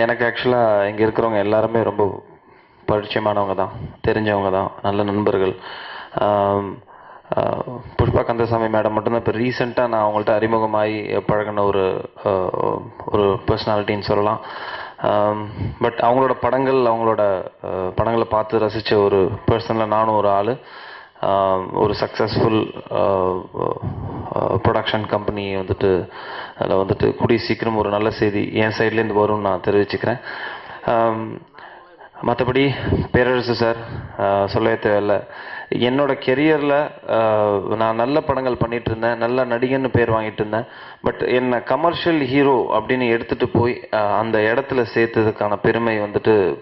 எனக்கு ஆக்சுவலாக இங்கே இருக்கிறவங்க எல்லாருமே ரொம்ப பரிச்சயமானவங்க தான், தெரிஞ்சவங்க தான், நல்ல நண்பர்கள். புஷ்பா கந்தசாமி மேடம் மட்டும்தான் இப்போ ரீசெண்டாக நான் அவங்கள்ட்ட அறிமுகமாகி பழகின ஒரு பர்சனாலிட்டின்னு சொல்லலாம். பட் அவங்களோட படங்களை பார்த்து ரசித்த ஒரு பர்சனில் நானும் ஒரு ஆள். ஒரு சக்ஸஸ்ஃபுல் ப்ரொடக்ஷன் கம்பெனி அதில் கூடிய சீக்கிரம் ஒரு நல்ல செய்தி என் சைட்லேருந்து வரும்னு நான் தெரிவிச்சுக்கிறேன். மற்றபடி பேரரசு சார் சொல்லவே தேவையில்லை. என்னோட கெரியரில் நான் நல்ல படங்கள் பண்ணிகிட்டு இருந்தேன், நல்ல நடிகன்னு பேர் வாங்கிட்டு இருந்தேன். பட் என்னை கமர்ஷியல் ஹீரோ அப்படின்னு எடுத்துகிட்டு போய் அந்த இடத்துல சேர்த்ததுக்கான பெருமை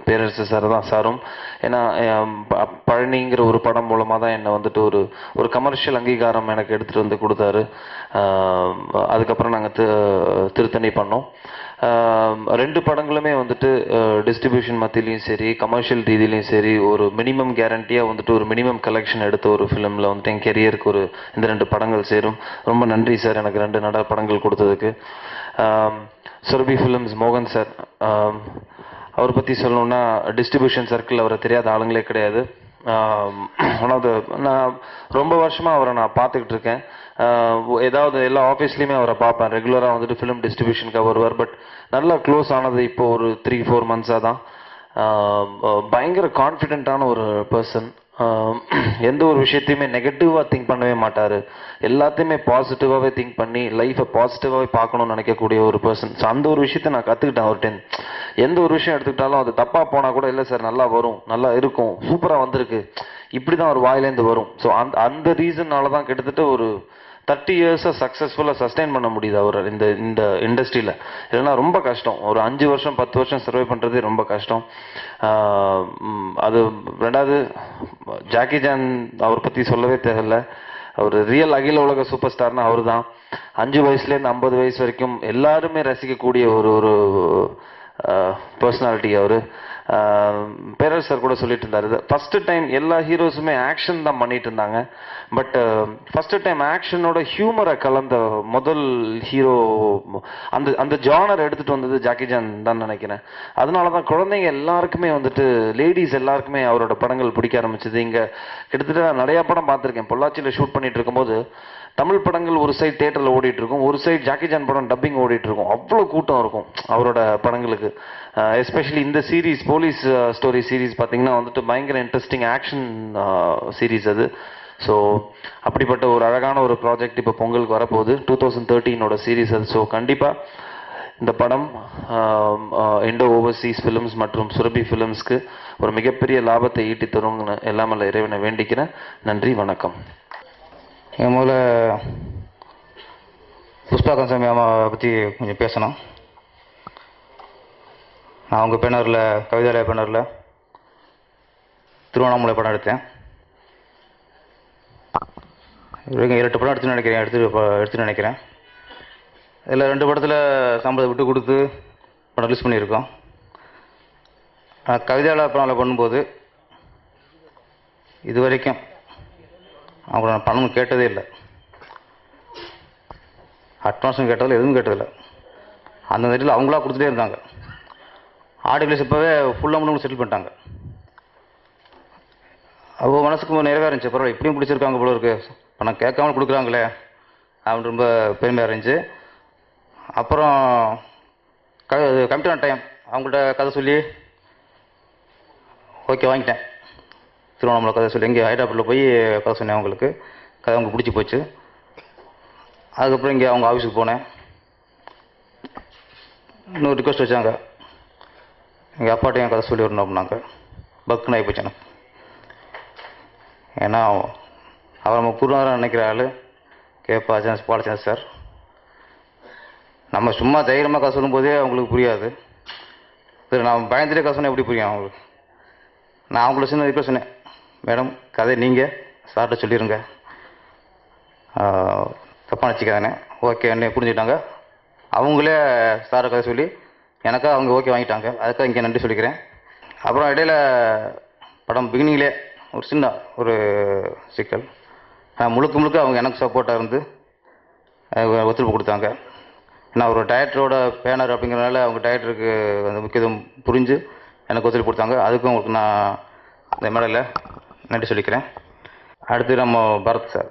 பேரரசு சார் தான் சாரும். ஏன்னா பழனிங்கிற ஒரு படம் மூலமாக தான் என்னை ஒரு கமர்ஷியல் அங்கீகாரம் எனக்கு எடுத்துகிட்டு வந்து கொடுத்தாரு. அதுக்கப்புறம் நாங்கள் திருத்தணி பண்ணோம். 2 படங்களுமே டிஸ்ட்ரிபியூஷன் மத்தியிலையும் சரி, கமர்ஷியல் ரீதியிலையும் சரி, ஒரு மினிமம் கேரண்டியாக ஒரு மினிமம் கலெக்ஷன் எடுத்த ஒரு ஃபிலிமில் என் கெரியருக்கு இந்த 2 படங்கள் சேரும். ரொம்ப நன்றி சார் எனக்கு 2 நல்ல படங்கள் கொடுத்ததுக்கு. சுரபி ஃபிலிம்ஸ் மோகன் சார், அவரை பற்றி சொல்லணுன்னா டிஸ்ட்ரிபியூஷன் சர்க்கிள் அவரை தெரியாத ஆளுங்களே கிடையாது. நான் ரொம்ப வருஷமாக அவரை நான் பார்த்துக்கிட்டு இருக்கேன். ஏதாவது எல்லா ஆஃபீஸ்லேயுமே அவரை பார்ப்பேன். ரெகுலராக ஃபிலிம் டிஸ்ட்ரிபியூஷனுக்கு வருவார். பட் நல்லா க்ளோஸ் ஆனது இப்போ ஒரு 3-4 மந்த்ஸாக தான். பயங்கர கான்ஃபிடென்ட்டான ஒரு பர்சன். எந்த ஒரு விஷயத்தையுமே நெகட்டிவாக திங்க் பண்ணவே மாட்டார். எல்லாத்தையுமே பாசிட்டிவாகவே திங்க் பண்ணி லைஃப்பை பாசிட்டிவாகவே பார்க்கணும்னு நினைக்கக்கூடிய ஒரு பர்சன். ஸோ அந்த ஒரு விஷயத்தை நான் கற்றுக்கிட்டேன் அவர்கிட்ட. எந்த ஒரு விஷயம் எடுத்துக்கிட்டாலும் அது தப்பாக போனால் கூட இல்லை சார் நல்லா வரும், நல்லா இருக்கும், சூப்பராக வந்திருக்கு, இப்படி தான் ஒரு வாயிலேருந்து வரும். ஸோ அந்த ரீசன்னால தான் கிட்டத்தட்ட ஒரு 30 இயர்ஸாக சக்ஸஸ்ஃபுல்லாக சஸ்டெயின் பண்ண முடியுது அவர் இந்த இண்டஸ்ட்ரியில். இல்லைன்னா ரொம்ப கஷ்டம். ஒரு 5 வருஷம் 10 வருஷம் சர்வை பண்ணுறதே ரொம்ப கஷ்டம். அது 2வது ஜாக்கி ஜான், அவர் பற்றி சொல்லவே தேவையில்லை. அவர் ரியல் அகில உலக சூப்பர் ஸ்டார்னா அவர் தான். 5 வயசுலேருந்து 50 வயசு வரைக்கும் எல்லாருமே ரசிக்கக்கூடிய ஒரு பர்சனாலிட்டி அவர். பேரரசு சார் கூட சொல்லிட்டு இருந்தார், ஃபர்ஸ்ட் டைம் எல்லா ஹீரோஸுமே ஆக்ஷன் தான் பண்ணிட்டு இருந்தாங்க. பட் ஃபர்ஸ்ட் டைம் ஆக்ஷனோட ஹியூமரை கலந்த முதல் ஹீரோ, அந்த ஜானர் எடுத்துட்டு வந்தது ஜாக்கி ஜான் தான் நினைக்கிறேன். அதனால தான் குழந்தைங்க எல்லாருக்குமே லேடிஸ் எல்லாருக்குமே அவரோட படங்கள் பிடிக்க ஆரம்பிச்சது. இங்கே கிட்டத்தட்ட நிறையா படம் பார்த்துருக்கேன். பொள்ளாச்சியில் ஷூட் பண்ணிட்டு இருக்கும்போது தமிழ் படங்கள் ஒரு சைடு தியேட்டரில் ஓடிட்டு இருக்கும், ஒரு சைடு ஜாக்கி ஜான் படம் டப்பிங் ஓடிட்டு இருக்கும். அவ்வளோ கூட்டம் இருக்கும் அவரோட படங்களுக்கு. எஸ்பெஷலி இந்த சீரீஸ் போலீஸ் ஸ்டோரி சீரீஸ் பார்த்தீங்கன்னா பயங்கர இன்ட்ரெஸ்டிங் ஆக்ஷன் சீரீஸ் அது. ஸோ அப்படிப்பட்ட ஒரு அழகான ஒரு ப்ராஜெக்ட் இப்போ பொங்கலுக்கு வரப்போகுது, 2013 சீரீஸ் அது. ஸோ கண்டிப்பாக இந்த படம் இண்டோ ஓவர்சீஸ் ஃபிலிம்ஸ் மற்றும் சுரபி ஃபிலிம்ஸ்க்கு ஒரு மிகப்பெரிய லாபத்தை ஈட்டி தரும்னு எல்லாமல்ல இறைவனை வேண்டிக்கிறேன். நன்றி, வணக்கம். என் முதல்ல புஷ்பா கந்தசாமி அம்மாவை பற்றி கொஞ்சம் பேசணும். நான் உங்கள் பேனரில், கவிதாலய பேனரில் திருவண்ணாமலை படம் எடுத்தேன். இவங்க 7-8 படம் எடுத்துன்னு நினைக்கிறேன். இதில் 2 படத்தில் சம்பளத்தை விட்டு கொடுத்து படம் ரிலீஸ் பண்ணியிருக்கோம். கவிதாலய படம் பண்ணும்போது இது வரைக்கும் அவங்கள நான் பணம் கேட்டதே இல்லை. அட்வான்ஸும் கேட்டதில்லை, எதுவும் கேட்டதில்லை. அந்த நேரத்தில் அவங்களா கொடுத்துட்டே இருந்தாங்க. ஆடியோ ரிலீஸ் இப்போவே ஃபுல் அமௌண்ட் செட்டில் பண்ணிட்டாங்க. அவ்வளோ மனசுக்கு நிறைவாக இருந்துச்சு. பரவாயில்ல, இப்படியும் பிடிச்சிருக்காங்க போல இருக்கு, பணம் கேட்காம கொடுக்குறாங்களே அப்படின்னு ரொம்ப பெருமையாக இருந்துச்சு. அப்புறம் கமிட்டான டைம் அவங்கள்ட்ட கதை சொல்லி ஓகே வாங்கிட்டேன். திருவண்ணாமலை கதை சொல்லி இங்கே ஹைதராபாத்தில் போய் கதை சொன்னேன். அவங்களுக்கு கதை அவங்களுக்கு பிடிச்சி போச்சு. அதுக்கப்புறம் இங்கே அவங்க ஆஃபீஸுக்கு போனேன். இன்னொரு ரிக்வஸ்ட் வச்சாங்க, எங்கள் அப்பாட்டையும் என் கதை சொல்லி வரணும் அப்படின்னாங்க. பக்குன்னு ஆகி போச்சு எனக்கு. ஏன்னா அவர் நம்ம குருநாதராக நினைக்கிற ஆள் கேப்பா சான்ஸ் பாலச்சான்ஸ் சார். நம்ம சும்மா தைரியமாக கதை சொல்லும்போதே அவங்களுக்கு புரியாது. சரி, நான் பயந்துட்டே கதை சொன்னேன் எப்படி புரியும் அவங்களுக்கு? நான் அவங்கள சின்ன ரிக்வஸ்ட் சொன்னேன், மேடம் கதை நீங்கள் சார்கிட்ட சொல்லிடுங்க, தப்பாக நினச்சிக்காதானே. ஓகே என்ன புரிஞ்சுக்கிட்டாங்க. அவங்களே சாரை கதை சொல்லி எனக்காக அவங்க ஓகே வாங்கிட்டாங்க. அதுக்காக இங்கே நன்றி சொல்லிக்கிறேன். அப்புறம் இடையில படம் பிகினிங்லே ஒரு சின்ன ஒரு சிக்கல். முழுக்க முழுக்க அவங்க எனக்கு சப்போர்ட்டாக இருந்து ஒத்துழைப்பு கொடுத்தாங்க. நான் ஒரு டைரக்டரோட பேனர் அப்படிங்கிறனால அவங்க டைரக்டருக்கு அந்த முக்கியத்துவம் புரிஞ்சு எனக்கு ஒத்துழைப்பு கொடுத்தாங்க. அதுக்கும் உங்களுக்கு நான் இந்த மேடையில் நன்றி சொல்லிக்கிறேன். அடுத்து நம்ம பரத் சார்.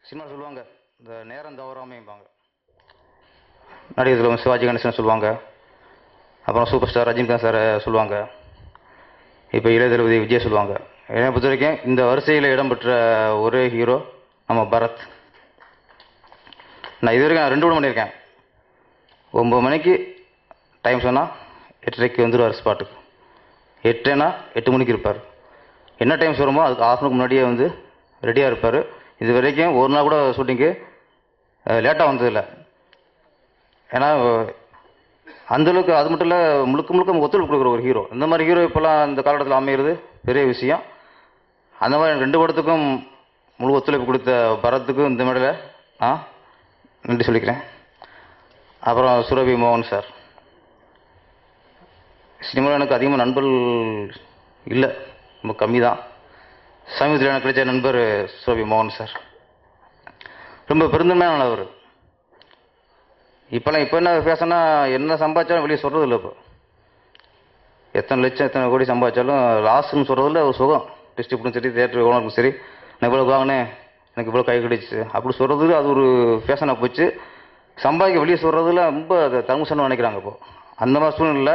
சினிமா சொல்லுவாங்க இந்த நேரம் தவறாமைம்பாங்க. நடிகர்கள் சிவாஜி கணேசன் சொல்லுவாங்க, அப்புறம் சூப்பர் ஸ்டார் ரஜினிகாந்த் சார் சொல்லுவாங்க, இப்போ இளைய தளபதி விஜய் சொல்லுவாங்க. என்னை பொறுத்த வரைக்கும் இந்த வரிசையில் இடம்பெற்ற ஒரே ஹீரோ நம்ம பரத். நான் இது வரைக்கும் 2 படம் பண்ணியிருக்கேன். 9 மணிக்கு டைம் சொன்னால் 8:30 வந்துடுவார் ஸ்பாட்டுக்கு. 8னா 8 மணிக்கு இருப்பார். என்ன டைம் சொல்கிறோமோ அதுக்கு ½ மணிக்கு முன்னாடியே வந்து ரெடியாக இருப்பார். இது வரைக்கும் ஒரு நாள் கூட ஷூட்டிங்கு லேட்டாக வந்ததில்லை. ஏன்னா அந்தளவுக்கு அது மட்டும் இல்லை, முழுக்க முழுக்க ஒத்துழைப்பு கொடுக்குற ஒரு ஹீரோ. இந்த மாதிரி ஹீரோ இப்போல்லாம் இந்த காலகட்டத்தில் அமைகிறது பெரிய விஷயம். அந்த மாதிரி 2 படத்துக்கும் முழு ஒத்துழைப்பு கொடுத்த பரத்துக்கும் இந்த மேடையில் நன்றி சொல்லிக்கிறேன். அப்புறம் சுரபி மோகன் சார். சினிமாவில் எனக்கு அதிகமாக நண்பர்கள் இல்லை, ரொம்ப கம்மி தான். சமீபத்தில் எனக்கு கிடைச்ச நண்பர் சுரபி மோகன் சார். ரொம்ப பெருந்தன்மையான அவர். இப்போ என்ன பேசினா என்ன சம்பாதிச்சாலும் வெளியே சொல்கிறது இல்லை. இப்போ எத்தனை லட்சம் எத்தனை கோடி சம்பாதிச்சாலும் லாஸ்ட்னு சொல்கிறதில்ல ஒரு சுகம். டிஸ்ட்ரிபியூட்டும் சரி, தேட்டர் ஓனருக்கும் சரி, நான் இவ்வளோ வாங்கினேன், எனக்கு இவ்வளோ கை கிடைச்சி அப்படி சொல்கிறதுக்கு அது ஒரு ஃபேஷனாக போச்சு. சம்பாதிக்க வெளியே சொல்கிறதுல ரொம்ப அதை தர்மசனம் நினைக்கிறாங்க. இப்போது அந்த மாதிரி சூழ்நிலை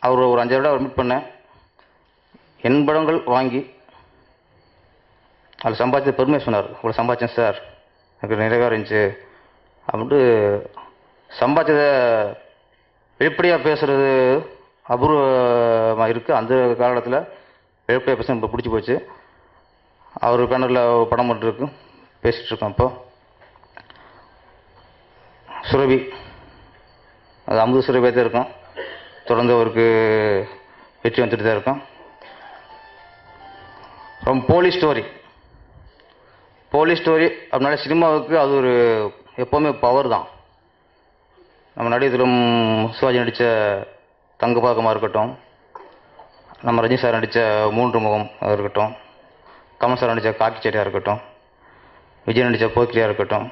அவர் ஒரு 5 விட மீட் பண்ணேன். என் படங்கள் வாங்கி அதில் சம்பாதிச்ச பெருமை சொன்னார். இவ்வளோ சம்பாதிச்சேன் சார், எனக்கு நிறைவாக இருந்துச்சு அப்படின்ட்டு. சம்பாதிச்சதை வெளிப்படையாக பேசுகிறது அபூர்வமாக இருக்குது. அந்த காலத்தில் வெளிப்படையாக பேச இப்போ பிடிச்சி போச்சு. அவர் பேனரில் படம் பண்ணிருக்கு பேசிகிட்ருக்கோம். இப்போ சுரபி அது 50 சுரபியாக தான் இருக்கும். தொடர்ந்து அவருக்கு வெற்றி வந்துட்டு தான் இருக்கும். ரொம்ப போலீஸ் ஸ்டோரி அப்படின்னால சினிமாவுக்கு அது ஒரு எப்போவுமே பவர் தான். நம்ம நடிகர்களும் சிவாஜி நடித்த தங்கப்பாக்கமாக இருக்கட்டும், நம்ம ரஜினி சார் நடித்த 3 முகம் இருக்கட்டும், கமல் சார் நடித்த காக்கி சட்டையாக இருக்கட்டும், விஜய் நடித்த போக்கிரியாக இருக்கட்டும்,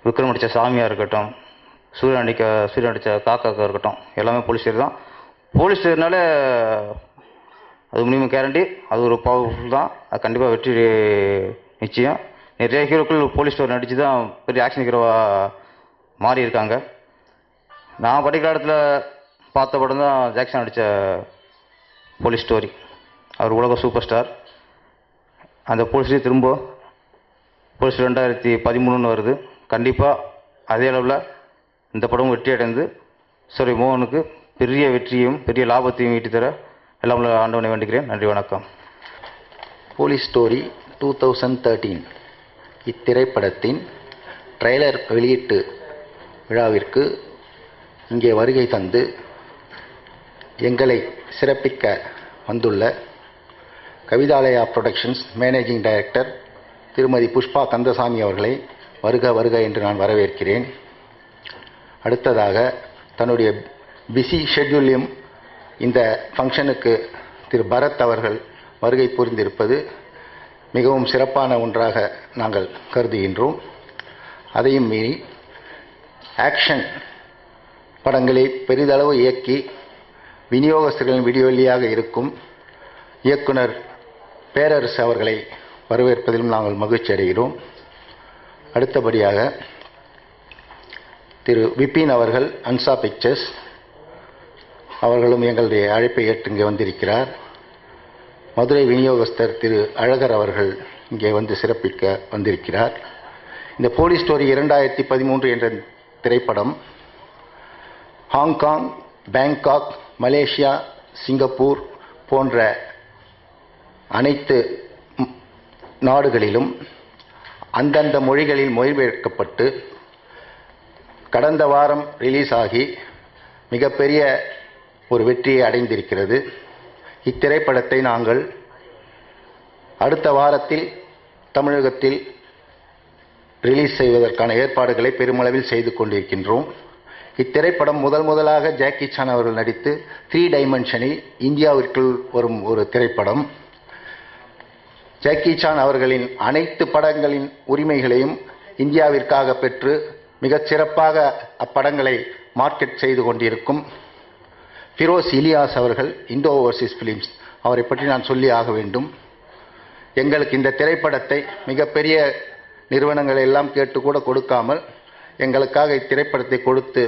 விக்ரம் நடித்த சாமியாக இருக்கட்டும், சூர்யா நடித்த காக்காக்கா இருக்கட்டும், எல்லாமே போலீஸ் ஸ்டோரி தான். போலீஸ் ஸ்டோரினால அது மினிமம் கேரண்டி, அது ஒரு பவர்ஃபுல் தான். அது கண்டிப்பாக வெற்றி நிச்சயம். நிறைய ஹீரோக்கள் போலீஸ் ஸ்டோரி நடித்து தான் பெரிய ஆக்ஷன் ஹீரோவாக மாறி இருக்காங்க. நான் படிக்கிற இடத்துல பார்த்த படம் தான் ஜாக்சன் நடித்த போலீஸ் ஸ்டோரி. அவர் உலக சூப்பர் ஸ்டார். அந்த போலீஸ் திரும்ப போலீஸ் 2013 வருது. கண்டிப்பாக அதே அளவில் இந்த படமும் வெற்றி அடைந்து சரி மோகனுக்கு பெரிய வெற்றியும் பெரிய லாபத்தையும் ஈட்டி தர எல்லாம் ஆண்டவனை வேண்டுகிறேன். நன்றி, வணக்கம். போலீஸ் ஸ்டோரி 2013 இத்திரைப்படத்தின் ட்ரெய்லர் வெளியீட்டு விழாவிற்கு இங்கே வருகை தந்து எங்களை சிறப்பிக்க வந்துள்ள கவிதாலயா புரொடக்ஷன்ஸ் மேனேஜிங் டைரக்டர் திருமதி புஷ்பா கந்தசாமி அவர்களை வருக வருக என்று நான் வரவேற்கிறேன். அடுத்ததாக தன்னுடைய பிஸி ஷெட்யூலையும் இந்த ஃபங்க்ஷனுக்கு திரு பரத் அவர்கள் வருகை புரிந்திருப்பது மிகவும் சிறப்பான ஒன்றாக நாங்கள் கருதுகின்றோம். அதையும் மீறி ஆக்ஷன் படங்களை பெரிதளவு இயக்கி விநியோகஸ்தர்களின் விடிவெளியாக இருக்கும் இயக்குனர் பேரரசு அவர்களை வரவேற்பதிலும் நாங்கள் மகிழ்ச்சி அடைகிறோம். அடுத்தபடியாக திரு விபின் அவர்கள் அன்சா பிக்சர்ஸ் அவர்களும் எங்களுடைய அழைப்பை ஏற்று இங்கே வந்திருக்கிறார். மதுரை விநியோகஸ்தர் திரு அழகர் அவர்கள் இங்கே வந்து சிறப்பிக்க வந்திருக்கிறார். இந்த போலீஸ் ஸ்டோரி 2013 என்ற திரைப்படம் ஹாங்காங், பேங்காக், மலேசியா, சிங்கப்பூர் போன்ற அனைத்து நாடுகளிலும் அந்தந்த மொழிகளில் மொழிபெயர்க்கப்பட்டு கடந்த வாரம் ரிலீஸ் ஆகி மிகப்பெரிய ஒரு வெற்றியை அடைந்திருக்கிறது. இத்திரைப்படத்தை நாங்கள் அடுத்த வாரத்தில் தமிழகத்தில் ரிலீஸ் செய்வதற்கான ஏற்பாடுகளை பெருமளவில் செய்து கொண்டிருக்கின்றோம். இத்திரைப்படம் முதலாக ஜாக்கி சான் அவர்கள் நடித்து 3 டைமென்ஷனில் இந்தியாவிற்குள் வரும் ஒரு திரைப்படம். ஜாக்கி சான் அவர்களின் அனைத்து படங்களின் உரிமைகளையும் இந்தியாவிற்காக பெற்று மிகச் சிறப்பாக அப்படங்களை மார்க்கெட் செய்து கொண்டிருக்கும் ஃபிரோஸ் இலியாஸ் அவர்கள், இந்தோ ஓவர்சீஸ் ஃபிலிம்ஸ், அவரை பற்றி நான் சொல்லி ஆக வேண்டும். எங்களுக்கு இந்த திரைப்படத்தை மிகப்பெரிய நிறுவனங்களை எல்லாம் கேட்டு கூட கொடுக்காமல் எங்களுக்காக இத்திரைப்படத்தை கொடுத்து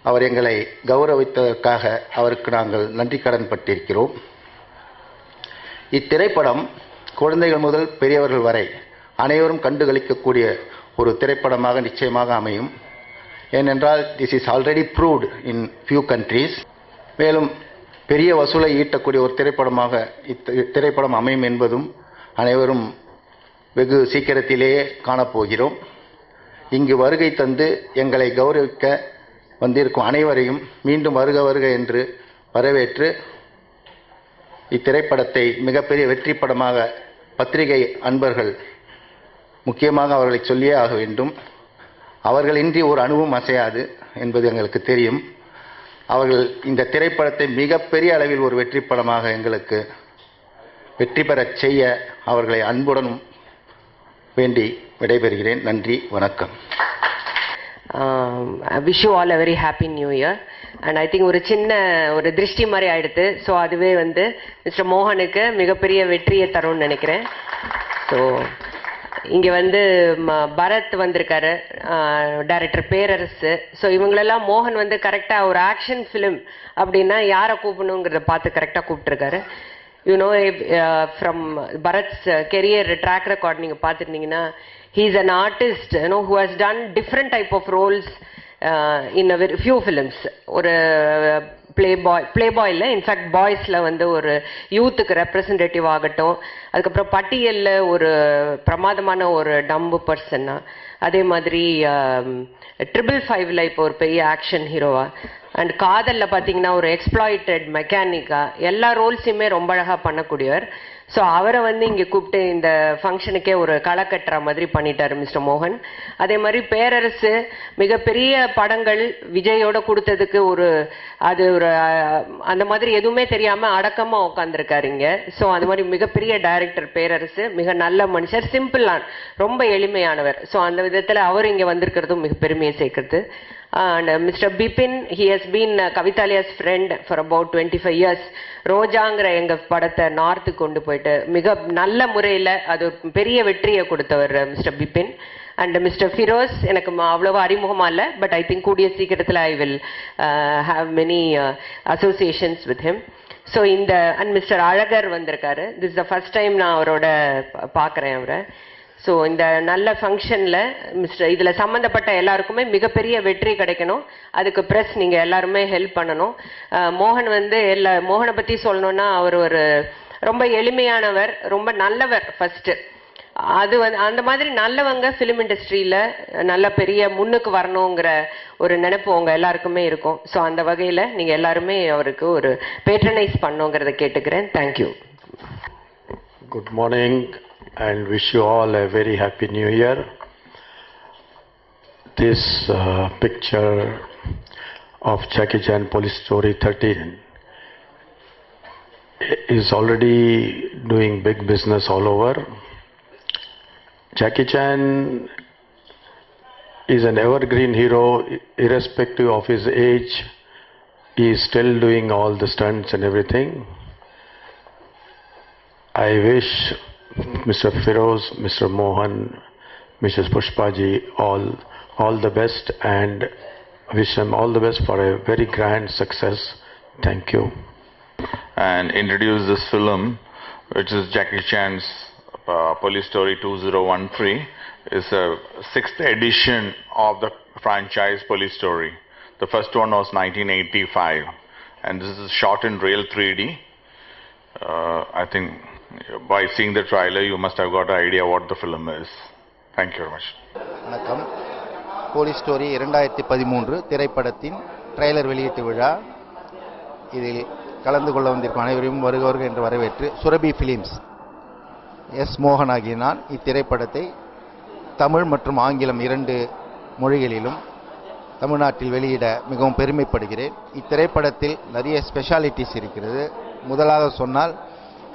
அவர் எங்களை கௌரவித்ததற்காக அவருக்கு நாங்கள் நன்றி கடன் பட்டிருக்கிறோம். இத்திரைப்படம் குழந்தைகள் முதல் பெரியவர்கள் வரை அனைவரும் கண்டுகளிக்கக்கூடிய ஒரு திரைப்படமாக நிச்சயமாக அமையும். ஏனென்றால் this is already proved in few countries. மேலும் பெரிய வசூலை ஈட்டக்கூடிய ஒரு திரைப்படமாக இத்திரைப்படம் அமையும் என்பதும் அனைவரும் வெகு சீக்கிரத்திலேயே காணப்போகிறோம். இங்கு வருகை தந்து எங்களை கௌரவிக்க வந்திருக்கும் அனைவரையும் மீண்டும் வருக வருக என்று வரவேற்று இத்திரைப்படத்தை மிகப்பெரிய வெற்றி படமாக பத்திரிகை அன்பர்கள் முக்கியமாக அவர்களை சொல்லியே ஆக வேண்டும். அவர்களின்றி ஒரு அணுவும் அசையாது என்பது எங்களுக்கு தெரியும். அவர்கள் இந்த திரைப்படத்தை மிகப்பெரிய அளவில் ஒரு வெற்றி படமாக எங்களுக்கு வெற்றி பெறச் செய்ய அவர்களை அன்புடன் வேண்டி விடைபெறுகிறேன். நன்றி, வணக்கம். I wish you all a very happy new year. And I think ஒரு சின்ன ஒரு திருஷ்டி மாதிரி ஆயிடுது. ஸோ அதுவே வந்து மிஸ்டர் மோகனுக்கு மிகப்பெரிய வெற்றியை தரும்னு நினைக்கிறேன். ஸோ இங்கே வந்து பரத் வந்திருக்காரு, டைரக்டர் பேரரசு. ஸோ இவங்களெல்லாம் மோகன் வந்து கரெக்டாக ஒரு ஆக்ஷன் ஃபிலிம் அப்படின்னா யாரை கூப்பிடணுங்கிறத பார்த்து கரெக்டாக கூப்பிட்டுருக்காரு. You know, from Bharat's career track record நீங்கள் பார்த்துருந்தீங்கன்னா, he is an artist, you know, who has done different type of roles in a very few films. ஒரு பிளேபாயில் இன்ஃபேக்ட் பாய்ஸில் வந்து ஒரு யூத்துக்கு ரெப்ரசன்டேட்டிவ் ஆகட்டும், அதுக்கப்புறம் பட்டியலில் ஒரு பிரமாதமான ஒரு டம்பு பர்சன்னா, அதே மாதிரி 555 இப்போ ஒரு பெரிய ஆக்ஷன் ஹீரோவா, அண்ட் காதலில் பார்த்தீங்கன்னா ஒரு எக்ஸ்ப்ளாய்டட் மெக்கானிக்கா, எல்லா ரோல்ஸையுமே ரொம்ப அழகாக பண்ணக்கூடியவர். ஸோ அவரை வந்து இங்கே கூப்பிட்டு இந்த ஃபங்க்ஷனுக்கே ஒரு களை கட்டுற மாதிரி பண்ணிட்டார் மிஸ்டர் மோகன். அதே மாதிரி பேரரசு மிகப்பெரிய படங்கள் விஜயோட கொடுத்ததுக்கு ஒரு அது ஒரு அந்த மாதிரி எதுவுமே தெரியாமல் அடக்கமாக உட்காந்துருக்காரு இங்கே. ஸோ அந்த மாதிரி மிகப்பெரிய டைரக்டர் பேரரசு, மிக நல்ல மனுஷர், சிம்பிளான ரொம்ப எளிமையானவர். ஸோ அந்த விதத்தில் அவர் இங்கே வந்திருக்கிறதும் மிக பெருமையை சேர்க்கிறது. And Mr. Bipin, he has been Kavithalia's friend for about 25 years. ரோஜாங்கிற எங்கள் படத்தை நார்த்துக்கு கொண்டு போயிட்டு மிக நல்ல முறையில் அது பெரிய வெற்றியை கொடுத்தவர் mister Bipin. And mister Firoz எனக்கு அவ்வளோவா அறிமுகமாக இல்லை, பட் ஐ திங்க் கூடிய சீக்கிரத்தில் I will have many associations with him. So இந்த அண்ட் மிஸ்டர் அழகர் வந்திருக்காரு. திஸ் த ஃபர்ஸ்ட் டைம் நான் அவரோட பார்க்குறேன் அவரை. ஸோ இந்த நல்ல ஃபங்க்ஷனில் இதில் சம்மந்தப்பட்ட எல்லாருக்குமே மிகப்பெரிய வெற்றி கிடைக்கணும். அதுக்கு ப்ரெஸ் நீங்கள் எல்லாருமே ஹெல்ப் பண்ணணும். மோகன் வந்து மோகனை பற்றி சொல்லணுன்னா அவர் ஒரு ரொம்ப எளிமையானவர், ரொம்ப நல்லவர் ஃபஸ்ட்டு. அது வந்து அந்த மாதிரி நல்லவங்க ஃபிலிம் இண்டஸ்ட்ரியில் நல்ல பெரிய முன்னுக்கு வரணுங்கிற ஒரு நினைப்பு உங்கள் எல்லாருக்குமே இருக்கும். ஸோ அந்த வகையில் நீங்கள் எல்லாருமே அவருக்கு ஒரு பேட்ரனைஸ் பண்ணுங்கிறத கேட்டுக்கிறேன். Thank you. Good morning and wish you all a very happy new year. This picture of Jackie Chan Police Story 13 is already doing big business all over. Jackie Chan is an evergreen hero irrespective of his age. He is still doing all the stunts and everything. I wish Mr. Firoz, Mr. Mohan, Mrs. Pushpaji, all the best, and wish him all the best for a very grand success. Thank you. And introduce this film, which is Jackie Chan's Police Story 2013. Is a 6th edition of the franchise Police Story. The first one was 1985, and this is shot in real 3D. I think by seeing the trailer, you must have got an idea what the film is. Thank you very much. வணக்கம். Police story 2013 திரைப்படத்தின் trailer வெளியீட்டு விழா. இதில் கலந்து கொள்ள வந்திருக்கும் அனைவரையும் வருக என்று வரவேற்று, சுரபி ஃபிலிம்ஸ் எஸ் மோகன் ஆகிய நான் இத்திரைப்படத்தை தமிழ் மற்றும் ஆங்கிலம் 2 மொழிகளிலும் தமிழ்நாட்டில் வெளியிட மிகவும் பெருமைப்படுகிறேன். இத்திரைப்படத்தில் நிறைய ஸ்பெஷாலிட்டிஸ் இருக்கிறது. முதலாக சொன்னால்,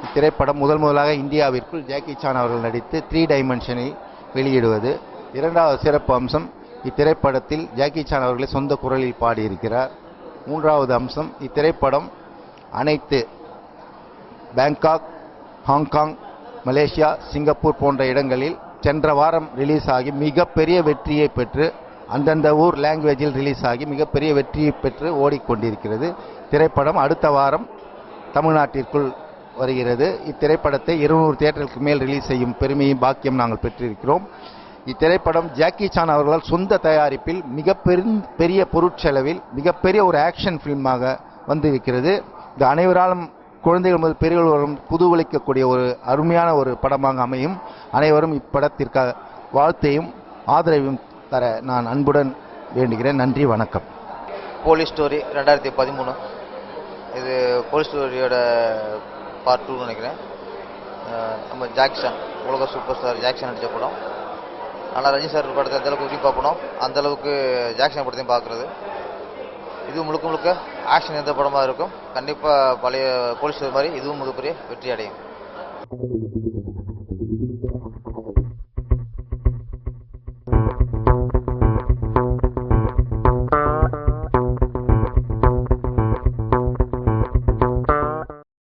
இத்திரைப்படம் முதலாக இந்தியாவிற்குள் ஜாக்கி சான் அவர்கள் நடித்து 3 டைமென்ஷனில் வெளியிடுவது. இரண்டாவது சிறப்பு அம்சம், இத்திரைப்படத்தில் ஜாக்கி சான் அவர்களை சொந்த குரலில் பாடியிருக்கிறார். மூன்றாவது அம்சம், இத்திரைப்படம் அனைத்து பேங்காக், ஹாங்காங், மலேசியா, சிங்கப்பூர் போன்ற இடங்களில் சென்ற வாரம் ரிலீஸ் ஆகி மிகப்பெரிய வெற்றியை பெற்று, அந்தந்த ஊர் லாங்குவேஜில் ரிலீஸ் ஆகி மிகப்பெரிய வெற்றியை பெற்று ஓடிக்கொண்டிருக்கிறது. திரைப்படம் அடுத்த வாரம் தமிழ்நாட்டிற்குள் வருகிறது. இத்திரைப்படத்தை 200 தியேட்டருக்கு மேல் ரிலீஸ் செய்யும் பெருமையும் பாக்கியம் நாங்கள் பெற்றிருக்கிறோம். இத்திரைப்படம் ஜாக்கி சான் அவர்களால் சொந்த தயாரிப்பில் மிகப்பெரிய பொருட்செலவில் மிகப்பெரிய ஒரு ஆக்ஷன் ஃபிலிமாக வந்திருக்கிறது. இது அனைவராலும் குழந்தைகள் முதல் பெரியவர்களும் குதூகலிக்கக்கூடிய ஒரு அருமையான ஒரு படமாக அமையும். அனைவரும் இப்படத்திற்காக வாழ்த்தையும் ஆதரவையும் தர நான் அன்புடன் வேண்டுகிறேன். நன்றி, வணக்கம். Police story 2013. இது போலீஸ் ஸ்டோரியோட பார்ட் 2 நினைக்கிறேன். நம்ம ஜாக்சன், உலக சூப்பர் ஸ்டார் ஜாக்சன் நடித்த படம். ஆனால் ரஜினி சார் படத்தை எந்தளவுக்கு விரும்பி பார்க்கணும், அந்தளவுக்கு ஜாக்சன் படத்தையும் பார்க்குறது. இது முழுக்க முழுக்க ஆக்ஷன் எந்த படமாக இருக்கும். கண்டிப்பாக பழைய போலீஸ் ஸ்டோரி மாதிரி இதுவும் மிகப்பெரிய வெற்றி அடையும்.